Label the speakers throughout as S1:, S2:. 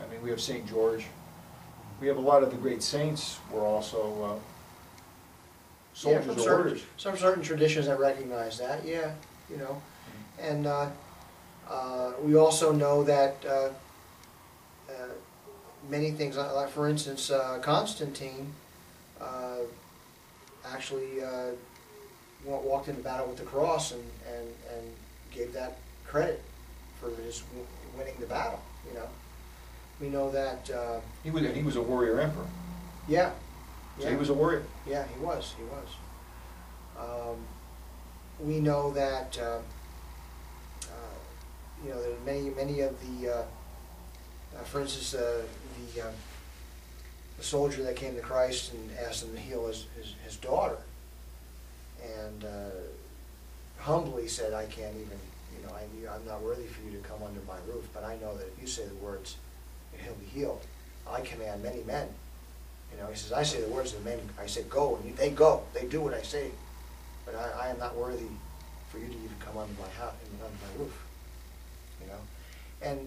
S1: I mean, we have St. George. We have a lot of the great saints were also soldiers or warriors.
S2: Some certain traditions that recognize that, yeah, you know. And we also know that many things, like for instance, Constantine actually walked into battle with the cross and gave that credit for his winning the battle, you know. We know that...
S1: he was a warrior emperor.
S2: Yeah.
S1: So he was a warrior?
S2: Yeah, he was. We know that, you know, that many of the, for instance, the soldier that came to Christ and asked him to heal his daughter, and humbly said, I can't even, you know, I'm not worthy for you to come under my roof, but I know that if you say the words, he'll be healed. I command many men. You know, he says, I say the words of the men, I say go, and they go. They do what I say. But I am not worthy for you to even come under my house, under my roof. You know?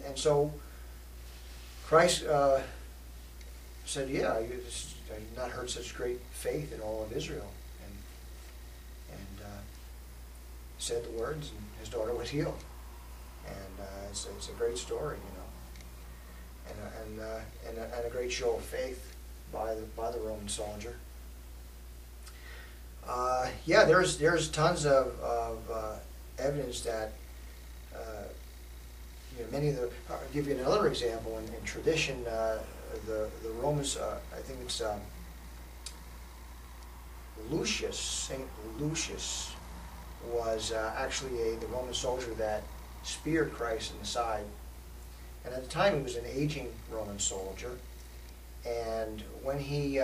S2: And so Christ said, yeah, I've not heard such great faith in all of Israel. And said the words, and his daughter was healed. And it's a great story, you know. And a great show of faith by the Roman soldier. Yeah, there's tons of evidence that you know, many of the. I'll give you another example in tradition. The Romans, I think it's Lucius, Saint Lucius, was actually the Roman soldier that speared Christ in the side. And at the time, he was an aging Roman soldier. And when he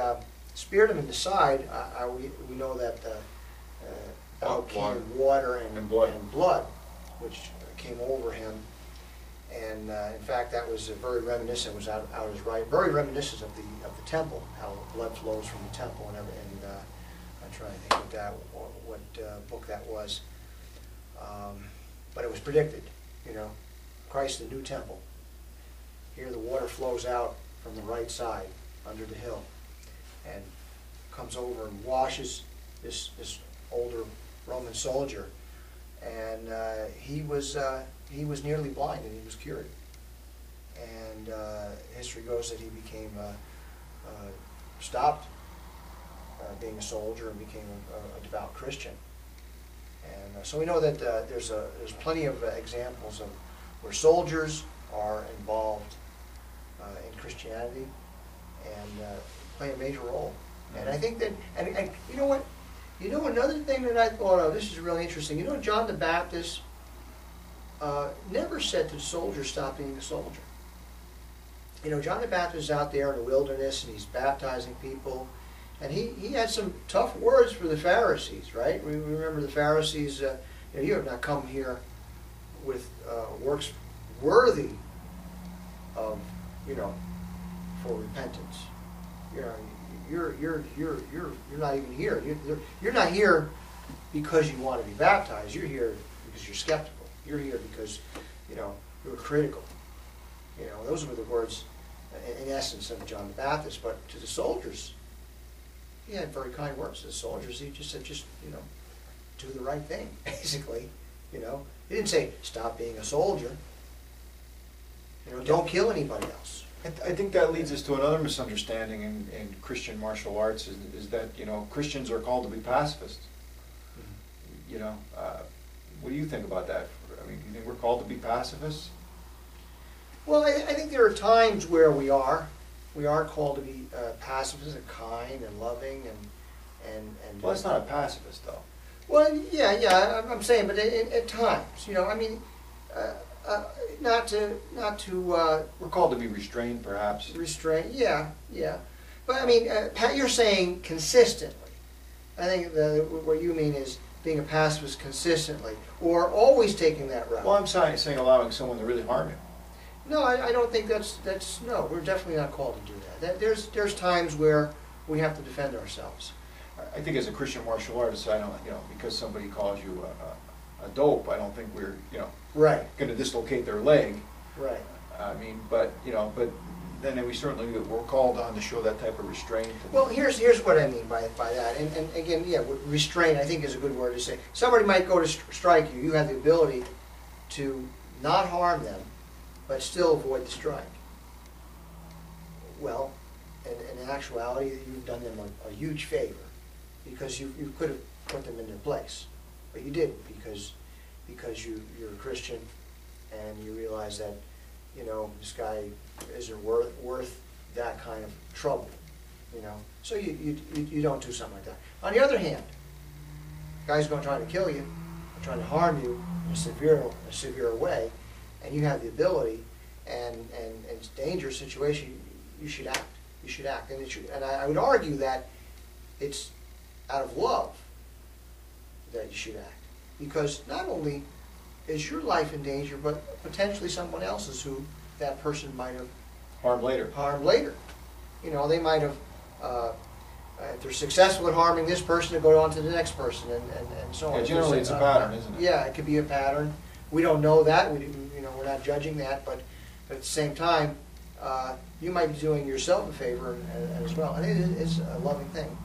S2: speared him in the side, we know that out came water and blood, which came over him. And in fact, that was very reminiscent. Was out his right, very reminiscent of the temple, how blood flows from the temple and everything. And I'm trying to think what book that was. But it was predicted, you know, Christ, the new temple. Here the water flows out from the right side under the hill and comes over and washes this older Roman soldier. And he was nearly blind, and he was cured. And history goes that he became stopped being a soldier and became a devout Christian. And so we know that there's plenty of examples of where soldiers are involved in Christianity and play a major role. And I think that, and you know what? You know another thing that I thought of, this is really interesting. You know, John the Baptist never said to the soldier, stop being a soldier. You know, John the Baptist is out there in the wilderness and he's baptizing people. And he had some tough words for the Pharisees, right? We remember the Pharisees, you know, you have not come here with works worthy of, you know, for repentance. You know, you're not even here. You're not here because you want to be baptized. You're here because you're skeptical. You're here because, you know, you're critical. You know, those were the words, in essence, of John the Baptist. But to the soldiers, he had very kind words to the soldiers. He just said, you know, do the right thing, basically. You know, he didn't say, stop being a soldier. You know, don't kill anybody else.
S1: I think that leads us to another misunderstanding in Christian martial arts is that, you know, Christians are called to be pacifists. Mm-hmm. You know, what do you think about that? I mean, do you think we're called to be pacifists?
S2: Well, I think there are times where we are called to be pacifists and kind and loving and.
S1: Well, that's not a pacifist, though.
S2: Well, yeah, I'm saying, but at times, you know, I mean, not to.
S1: We're called to be restrained, perhaps.
S2: Restrained, yeah. But I mean, you're saying consistently. I think what you mean is being a pacifist consistently, or always taking that route.
S1: Well, I'm saying allowing someone to really harm you.
S2: No, I don't think that's no. We're definitely not called to do that. There's times where we have to defend ourselves.
S1: I think as a Christian martial artist, I don't, you know, because somebody calls you a dope, I don't think we're, you know,
S2: right,
S1: going to dislocate their leg.
S2: Right.
S1: I mean, but you know, but then we certainly, we're called on to show that type of restraint.
S2: Well, here's what I mean by that, and again, yeah, restraint I think is a good word to say. Somebody might go to strike you. You have the ability to not harm them, but still avoid the strike. Well, in actuality, you've done them a huge favor, because you could have put them in their place, but you didn't, because you're a Christian, and you realize that, you know, this guy isn't worth that kind of trouble, you know. So you don't do something like that. On the other hand, guy's going to try to kill you, or trying to harm you in a severe way, and you have the ability, and it's a dangerous situation, you should act. You should act, and I would argue that it's out of love that you should act, because not only is your life in danger, but potentially someone else's who that person might have
S1: Harm later.
S2: harmed later. You know, they might have, if they're successful at harming this person, to go on to the next person, and so on.
S1: Yeah, generally it's a pattern, isn't it?
S2: Yeah, it could be a pattern. We don't know that. We're not judging that, but at the same time, you might be doing yourself a favor as well, and it's a loving thing.